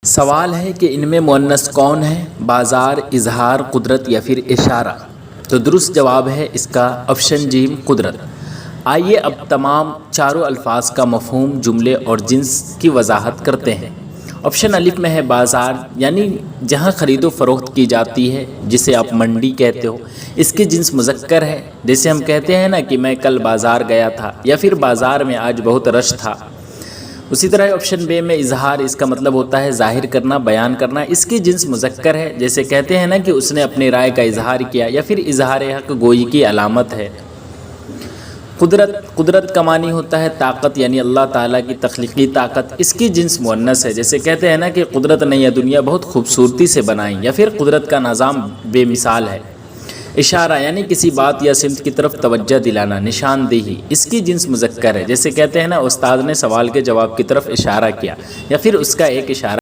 सवाल है कि इनमें मुअन्नस कौन है, बाज़ार, इजहार, कुदरत या फिर इशारा। तो दुरुस्त जवाब है इसका ऑप्शन जीम, कुदरत। आइए अब तमाम चारों अल्फाज का मफ़हूम, जुमले और जिन्स की वजाहत करते हैं। ऑप्शन अलिफ में है बाज़ार, यानी जहाँ ख़रीदो फ़रोख्त की जाती है, जिसे आप मंडी कहते हो। इसकी जिन्स मुज़क्कर है, जैसे हम कहते हैं ना कि मैं कल बाज़ार गया था, या फिर बाज़ार में आज बहुत रश था। उसी तरह ऑप्शन बे में इजहार, इसका मतलब होता है जाहिर करना, बयान करना। इसकी जिन्स मुज़क्कर है, जैसे कहते हैं ना कि उसने अपनी राय का इजहार किया, या फिर इजहार हक़ गोई की अलामत है। कुदरत का मानी होता है ताकत, यानी अल्लाह ताला की तख्लीकी ताकत। इसकी जिन्स मुअन्नस है, जैसे कहते हैं ना कि कुदरत ने यह दुनिया बहुत खूबसूरती से बनाई, या फिर कुदरत का निज़ाम बेमिसाल है। इशारा यानी किसी बात या सिमत की तरफ तवज्जो दिलाना, निशानदेही। इसकी जिन्स मुज़क्कर है, जैसे कहते हैं ना उस्ताद ने सवाल के जवाब की तरफ इशारा किया, या फिर उसका एक इशारा